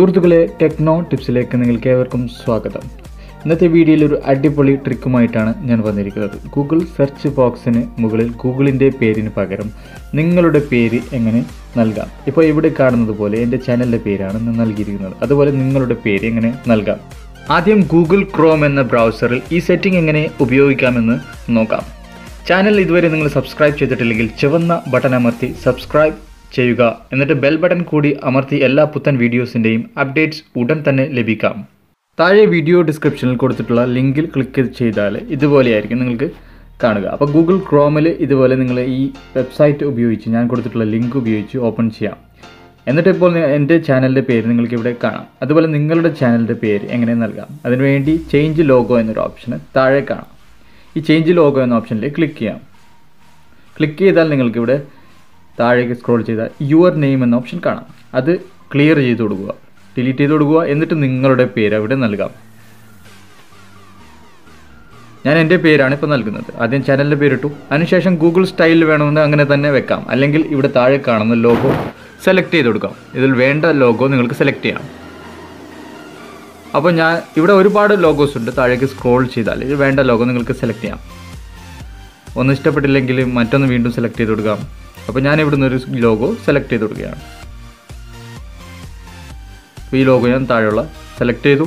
സുഹൃത്തുക്കളെ ടെക്നോ ടിപ്സിലേക്ക് നിങ്ങൾക്ക് ഏവർക്കും സ്വാഗതം. ഇന്നത്തെ വീഡിയോയിൽ ഒരു അടിപൊളി ട്രിക്കുമായിട്ടാണ് ഞാൻ വന്നിരിക്കുന്നത്. ഗൂഗിൾ സെർച്ച് ബോക്സിന് മുകളിൽ ഗൂഗിളിൻ്റെ പേരിന് പകരം നിങ്ങളുടെ പേര് എങ്ങനെ നൽകാം. ഇപ്പോൾ ഇവിടെ കാണുന്നത് പോലെ എൻ്റെ ചാനലിൻ്റെ പേരാണ് ഞാൻ നൽകിയിരിക്കുന്നത്. അതുപോലെ നിങ്ങളുടെ പേര് എങ്ങനെ നൽകാം. ആദ്യം ഗൂഗിൾ ക്രോം എന്ന ബ്രൗസറിൽ ഈ സെറ്റിംഗ് എങ്ങനെ ഉപയോഗിക്കാമെന്ന് നോക്കാം. ചാനൽ ഇതുവരെ നിങ്ങൾ സബ്സ്ക്രൈബ് ചെയ്തിട്ടില്ലെങ്കിൽ ചുവന്ന ബട്ടൺ അമർത്തി സബ്സ്ക്രൈബ് ചെയ്യുക. എന്നിട്ട് ബെൽ ബട്ടൺ കൂടി അമർത്തി എല്ലാ പുത്തൻ വീഡിയോസിൻ്റെയും അപ്ഡേറ്റ്സ് ഉടൻ തന്നെ ലഭിക്കാം. താഴെ വീഡിയോ ഡിസ്ക്രിപ്ഷനിൽ കൊടുത്തിട്ടുള്ള ലിങ്കിൽ ക്ലിക്ക് ചെയ്താൽ ഇതുപോലെയായിരിക്കും നിങ്ങൾക്ക് കാണുക. അപ്പോൾ ഗൂഗിൾ ക്രോമിൽ ഇതുപോലെ നിങ്ങൾ ഈ വെബ്സൈറ്റ് ഉപയോഗിച്ച് ഞാൻ കൊടുത്തിട്ടുള്ള ലിങ്ക് ഉപയോഗിച്ച് ഓപ്പൺ ചെയ്യാം. എന്നിട്ട് ഇപ്പോൾ എൻ്റെ ചാനലിൻ്റെ പേര് നിങ്ങൾക്ക് ഇവിടെ കാണാം. അതുപോലെ നിങ്ങളുടെ ചാനലിൻ്റെ പേര് എങ്ങനെ നൽകാം. അതിനുവേണ്ടി ചേഞ്ച് ലോഗോ എന്നൊരു ഓപ്ഷന് താഴെ കാണാം. ഈ ചേഞ്ച് ലോഗോ എന്ന ഓപ്ഷനിലേക്ക് ക്ലിക്ക് ചെയ്യാം. ക്ലിക്ക് ചെയ്താൽ നിങ്ങൾക്കിവിടെ താഴേക്ക് സ്ക്രോൾ ചെയ്താൽ യുവർ നെയിം എന്ന ഓപ്ഷൻ കാണാം. അത് ക്ലിയർ ചെയ്ത് കൊടുക്കുക, ഡിലീറ്റ് ചെയ്ത് കൊടുക്കുക. എന്നിട്ട് നിങ്ങളുടെ പേര് അവിടെ നൽകാം. ഞാൻ എൻ്റെ പേരാണ് ഇപ്പോൾ നൽകുന്നത്. ആദ്യം ചാനലിൻ്റെ പേരിട്ടു. അതിനുശേഷം ഗൂഗിൾ സ്റ്റൈലിൽ വേണമെന്ന് അങ്ങനെ തന്നെ വെക്കാം. അല്ലെങ്കിൽ ഇവിടെ താഴെ കാണുന്ന ലോഗോ സെലക്ട് ചെയ്ത് കൊടുക്കാം. ഇതിൽ വേണ്ട ലോഗോ നിങ്ങൾക്ക് സെലക്ട് ചെയ്യാം. അപ്പോൾ ഞാൻ ഇവിടെ ഒരുപാട് ലോഗോസ് ഉണ്ട്. താഴേക്ക് സ്ക്രോൾ ചെയ്താൽ ഇത് വേണ്ട ലോഗോ നിങ്ങൾക്ക് സെലക്ട് ചെയ്യാം. ഒന്ന് ഇഷ്ടപ്പെട്ടില്ലെങ്കിൽ മറ്റൊന്ന് വീണ്ടും സെലക്ട് ചെയ്ത് കൊടുക്കാം. അപ്പോൾ ഞാൻ ഇവിടെ നിന്നൊരു ലോഗോ സെലക്ട് ചെയ്ത് കൊടുക്കുകയാണ്. ഈ ലോഗോ ഞാൻ താഴെയുള്ള സെലക്ട് ചെയ്തു.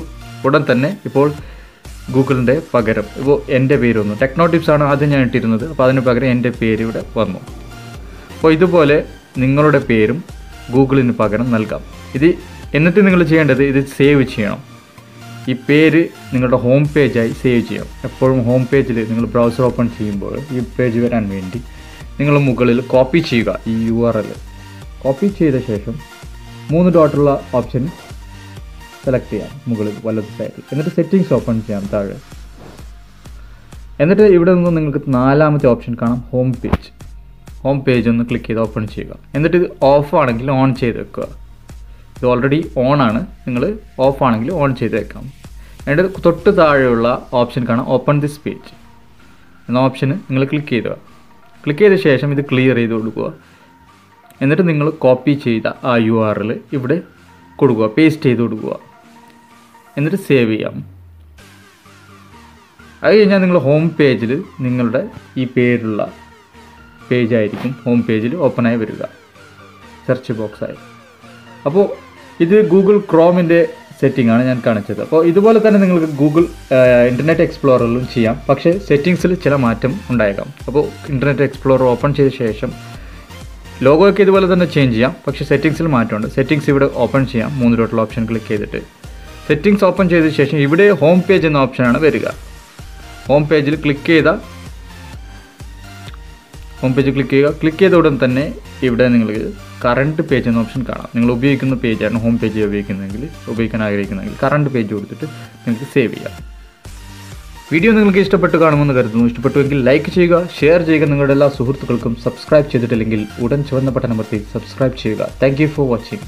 ഉടൻ തന്നെ ഇപ്പോൾ ഗൂഗിളിൻ്റെ പകരം ഇപ്പോൾ എൻ്റെ പേര് വന്നു. ടെക്നോടിപ്സ് ആണ് ആദ്യം ഞാൻ ഇട്ടിരുന്നത്. അപ്പോൾ അതിന് പകരം എൻ്റെ പേര് ഇവിടെ വന്നു. അപ്പോൾ ഇതുപോലെ നിങ്ങളുടെ പേരും ഗൂഗിളിന് പകരം നൽകാം. എന്നിട്ട് നിങ്ങൾ ചെയ്യേണ്ടത് ഇത് സേവ് ചെയ്യണം. ഈ പേര് നിങ്ങളുടെ ഹോം പേജായി സേവ് ചെയ്യാം. എപ്പോഴും ഹോം പേജിൽ നിങ്ങൾ ബ്രൗസർ ഓപ്പൺ ചെയ്യുമ്പോൾ ഈ പേജ് വരാൻ വേണ്ടി നിങ്ങൾ മുകളിൽ കോപ്പി ചെയ്യുക. ഈ URL കോപ്പി ചെയ്ത ശേഷം 3 ഡോട്ടുള്ള ഓപ്ഷൻ സെലക്ട് ചെയ്യാം മുകളിൽ വലത് സൈഡിൽ. എന്നിട്ട് സെറ്റിങ്സ് ഓപ്പൺ ചെയ്യാം താഴെ. എന്നിട്ട് ഇവിടെ നിന്ന് നിങ്ങൾക്ക് 4ാമത്തെ ഓപ്ഷൻ കാണാം, ഹോം പേജ്. ഹോം പേജ് ഒന്ന് ക്ലിക്ക് ചെയ്ത് ഓപ്പൺ ചെയ്യുക. എന്നിട്ട് ഇത് ഓഫ് ആണെങ്കിൽ ഓൺ ചെയ്ത് വെക്കുക. ഇത് ഓൾറെഡി ഓൺ ആണ്, നിങ്ങൾ ഓഫ് ആണെങ്കിൽ ഓൺ ചെയ്ത് വെക്കാം. എന്നിട്ട് തൊട്ട് താഴെയുള്ള ഓപ്ഷൻ കാണാം, ഓപ്പൺ ദിസ് പേജ് എന്ന ഓപ്ഷന് നിങ്ങൾ ക്ലിക്ക് ചെയ്യുക. ക്ലിക്ക് ചെയ്ത ശേഷം ഇത് ക്ലിയർ ചെയ്ത് കൊടുക്കുക. എന്നിട്ട് നിങ്ങൾ കോപ്പി ചെയ്ത ആ URL ഇവിടെ കൊടുക്കുക, പേസ്റ്റ് ചെയ്ത് കൊടുക്കുക. എന്നിട്ട് സേവ് ചെയ്യാം. അത് കഴിഞ്ഞാൽ നിങ്ങൾ ഹോം പേജിൽ നിങ്ങളുടെ ഈ പേരുള്ള പേജായിരിക്കും ഹോം പേജിൽ ഓപ്പണായി വരിക, സെർച്ച് ബോക്സായി. അപ്പോൾ ഇത് ഗൂഗിൾ ക്രോമിൻ്റെ സെറ്റിംഗ് ആണ് ഞാൻ കാണിച്ചത്. അപ്പോൾ ഇതുപോലെ തന്നെ നിങ്ങൾക്ക് ഗൂഗിൾ ഇൻ്റർനെറ്റ് എക്സ്പ്ലോററിലും ചെയ്യാം. പക്ഷേ സെറ്റിങ്സിൽ ചില മാറ്റം ഉണ്ടായേക്കാം. അപ്പോൾ ഇൻ്റർനെറ്റ് എക്സ്പ്ലോറർ ഓപ്പൺ ചെയ്ത ശേഷം ലോഗോയൊക്കെ ഇതുപോലെ തന്നെ ചേഞ്ച് ചെയ്യാം. പക്ഷേ സെറ്റിങ്സിൽ മാറ്റമുണ്ട്. സെറ്റിങ്സ് ഇവിടെ ഓപ്പൺ ചെയ്യാം. 3 ഡോട്ടുള്ള ഓപ്ഷൻ ക്ലിക്ക് ചെയ്തിട്ട് സെറ്റിങ്സ് ഓപ്പൺ ചെയ്ത ശേഷം ഇവിടെ ഹോം പേജ് എന്ന ഓപ്ഷനാണ് വരിക. ഹോം പേജിൽ ക്ലിക്ക് ചെയ്യുക. ക്ലിക്ക് ചെയ്ത ഉടൻ തന്നെ ഇവിടെ നിങ്ങൾക്ക് കറണ്ട് പേജ് എന്ന ഓപ്ഷൻ കാണാം. നിങ്ങൾ ഉപയോഗിക്കുന്ന പേജാണ് ഹോം പേജ് ഉപയോഗിക്കാൻ ആഗ്രഹിക്കുന്നെങ്കിൽ കറണ്ട് പേജ് കൊടുത്തിട്ട് നിങ്ങൾക്ക് സേവ് ചെയ്യാം. വീഡിയോ നിങ്ങൾക്ക് ഇഷ്ടപ്പെട്ട് കാണുമെന്ന് കരുതുന്നു. ഇഷ്ടപ്പെട്ടുവെങ്കിൽ ലൈക്ക് ചെയ്യുക, ഷെയർ ചെയ്യുക. നിങ്ങളുടെ എല്ലാ സുഹൃത്തുക്കൾക്കും സബ്സ്ക്രൈബ് ചെയ്തിട്ടില്ലെങ്കിൽ ഉടൻ ചുവന്ന ബട്ടൺ അമർത്തി സബ്സ്ക്രൈബ് ചെയ്യുക. Thank you for watching.